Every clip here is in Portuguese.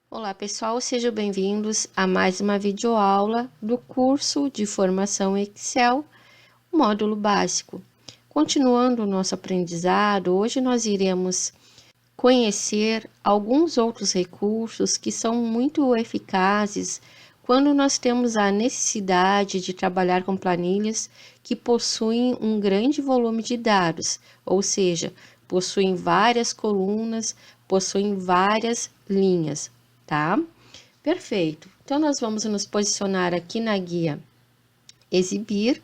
Olá pessoal, sejam bem-vindos a mais uma videoaula do curso de formação Excel, módulo básico. Continuando o nosso aprendizado, hoje nós iremos conhecer alguns outros recursos que são muito eficazes quando nós temos a necessidade de trabalhar com planilhas que possuem um grande volume de dados, ou seja, possuem várias colunas, possuem várias linhas, tá? Perfeito. Então, nós vamos nos posicionar aqui na guia Exibir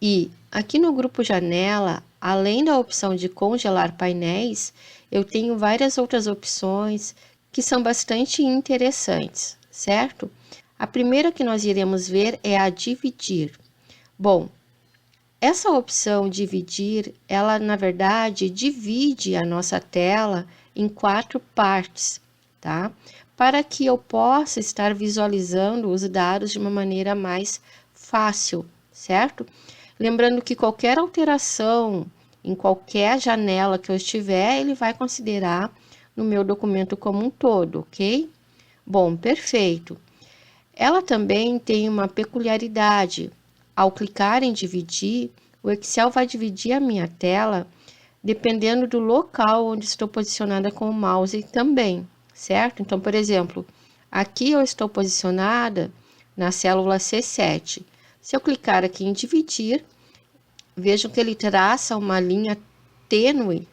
e aqui no grupo Janela, além da opção de congelar painéis, eu tenho várias outras opções que são bastante interessantes, certo? A primeira que nós iremos ver é a dividir. Bom, essa opção dividir, ela na verdade divide a nossa tela em 4 partes, tá? Para que eu possa estar visualizando os dados de uma maneira mais fácil, certo? Lembrando que qualquer alteração em qualquer janela que eu estiver, ele vai considerar no meu documento como um todo, ok? Bom, perfeito. Ela também tem uma peculiaridade. Ao clicar em dividir, o Excel vai dividir a minha tela dependendo do local onde estou posicionada com o mouse também, certo? Então, por exemplo, aqui eu estou posicionada na célula C7. Se eu clicar aqui em dividir, vejam que ele traça uma linha tênue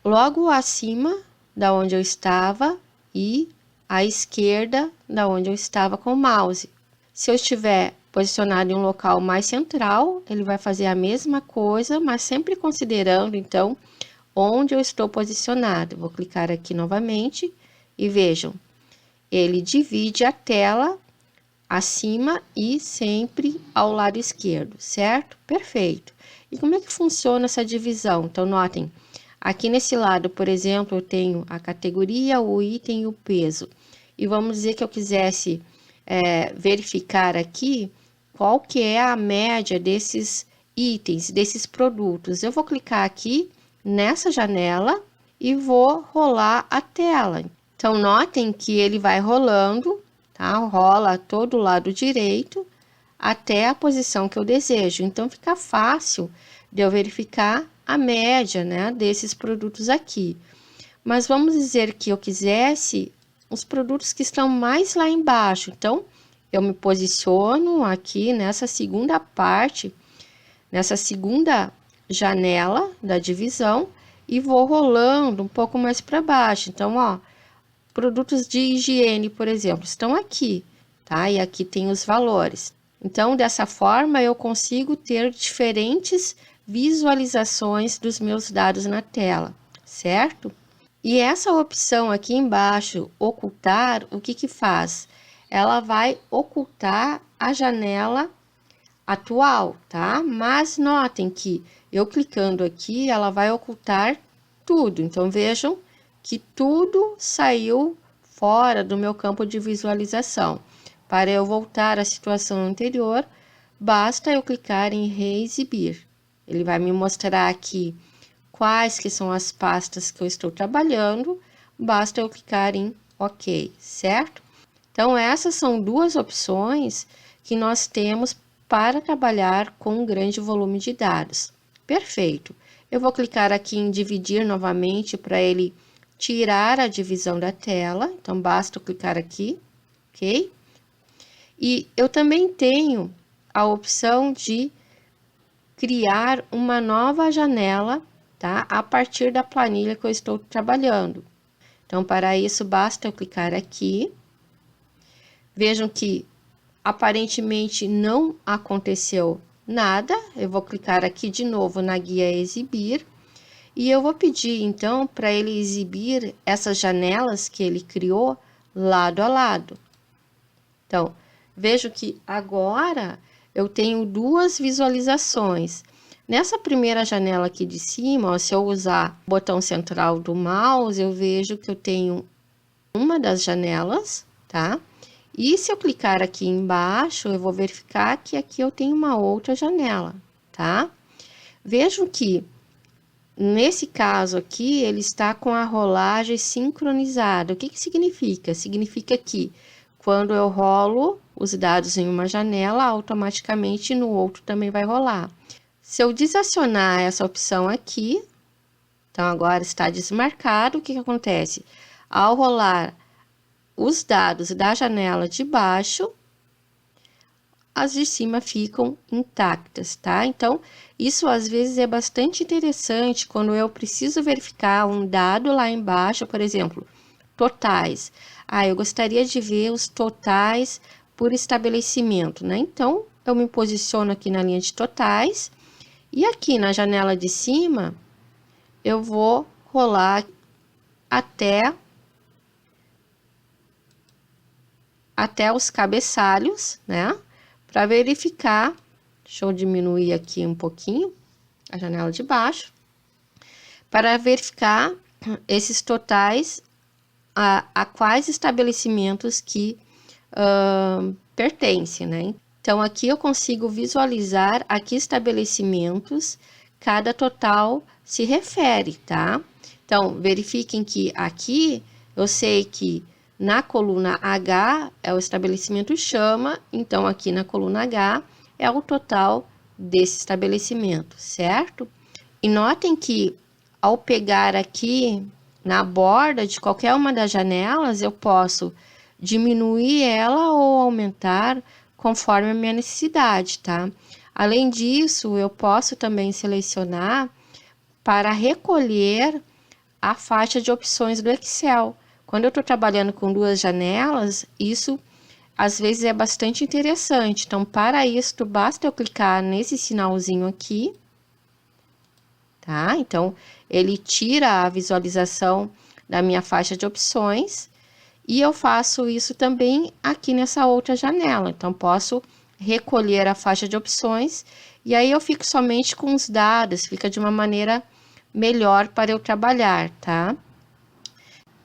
logo acima da onde eu estava e à esquerda da onde eu estava com o mouse. Se eu estiver posicionado em um local mais central, ele vai fazer a mesma coisa, mas sempre considerando, então, onde eu estou posicionado. Vou clicar aqui novamente e vejam, ele divide a tela acima e sempre ao lado esquerdo, certo? Perfeito. E como é que funciona essa divisão? Então, notem, aqui nesse lado, por exemplo, eu tenho a categoria, o item e o peso. E vamos dizer que eu quisesse verificar aqui qual que é a média desses itens, desses produtos. Eu vou clicar aqui nessa janela e vou rolar a tela. Então, notem que ele vai rolando, tá? Rola todo o lado direito até a posição que eu desejo. Então, fica fácil de eu verificar a média, né, desses produtos aqui. Mas vamos dizer que eu quisesse os produtos que estão mais lá embaixo. Então, eu me posiciono aqui nessa segunda parte, nessa segunda janela da divisão e vou rolando um pouco mais para baixo. Então, ó, produtos de higiene, por exemplo, estão aqui, tá? E aqui tem os valores. Então, dessa forma, eu consigo ter diferentes visualizações dos meus dados na tela, certo? E essa opção aqui embaixo, ocultar, o que que faz? Ela vai ocultar a janela atual, tá? Mas notem que eu clicando aqui, ela vai ocultar tudo. Então, vejam que tudo saiu fora do meu campo de visualização. Para eu voltar à situação anterior, basta eu clicar em reexibir. Ele vai me mostrar aqui quais que são as pastas que eu estou trabalhando, basta eu clicar em OK, certo? Então, essas são duas opções que nós temos para trabalhar com um grande volume de dados. Perfeito. Eu vou clicar aqui em dividir novamente para ele tirar a divisão da tela. Então, basta eu clicar aqui, ok? E eu também tenho a opção de criar uma nova janela, tá? A partir da planilha que eu estou trabalhando. Então, para isso, basta eu clicar aqui. Vejam que aparentemente não aconteceu nada. Eu vou clicar aqui de novo na guia exibir. E eu vou pedir, então, para ele exibir essas janelas que ele criou lado a lado. Então, vejo que agora eu tenho duas visualizações. Nessa primeira janela aqui de cima, ó, se eu usar o botão central do mouse, eu vejo que eu tenho uma das janelas, tá? E se eu clicar aqui embaixo, eu vou verificar que aqui eu tenho uma outra janela, tá? Vejam que Nesse caso aqui, ele está com a rolagem sincronizada. O que que significa? Significa que quando eu rolo os dados em uma janela, automaticamente no outro também vai rolar. Se eu desacionar essa opção aqui, então agora está desmarcado, o que que acontece? Ao rolar os dados da janela de baixo, as de cima ficam intactas, tá? Então, isso às vezes é bastante interessante quando eu preciso verificar um dado lá embaixo, por exemplo, totais. Eu gostaria de ver os totais por estabelecimento, né? Então, eu me posiciono aqui na linha de totais e aqui na janela de cima, eu vou rolar até os cabeçalhos, né? Para verificar, deixa eu diminuir aqui um pouquinho a janela de baixo, para verificar esses totais a quais estabelecimentos que pertencem, né? Então, aqui eu consigo visualizar a que estabelecimentos cada total se refere, tá? Então, verifiquem que aqui eu sei que na coluna H é o estabelecimento chama, então aqui na coluna H é o total desse estabelecimento, certo? E notem que ao pegar aqui na borda de qualquer uma das janelas, eu posso diminuir ela ou aumentar conforme a minha necessidade, tá? Além disso, eu posso também selecionar para recolher a faixa de opções do Excel. Quando eu estou trabalhando com duas janelas, isso às vezes é bastante interessante. Então, para isso, basta eu clicar nesse sinalzinho aqui, tá? Então, ele tira a visualização da minha faixa de opções e eu faço isso também aqui nessa outra janela. Então, posso recolher a faixa de opções e aí eu fico somente com os dados, fica de uma maneira melhor para eu trabalhar, tá?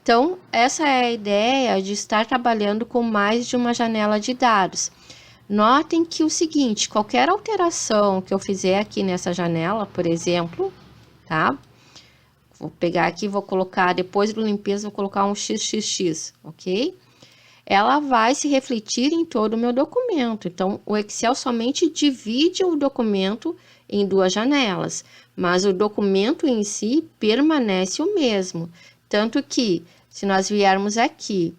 Então, essa é a ideia de estar trabalhando com mais de uma janela de dados. Notem que o seguinte, qualquer alteração que eu fizer aqui nessa janela, por exemplo, tá? Vou pegar aqui, vou colocar, depois do limpeza, vou colocar um XXX, ok? Ela vai se refletir em todo o meu documento. Então, o Excel somente divide o documento em duas janelas, mas o documento em si permanece o mesmo. Tanto que, se nós viermos aqui,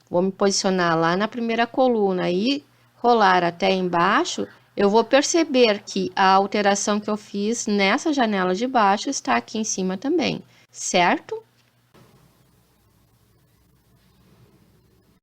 vou me posicionar lá na primeira coluna e rolar até embaixo, eu vou perceber que a alteração que eu fiz nessa janela de baixo está aqui em cima também, certo?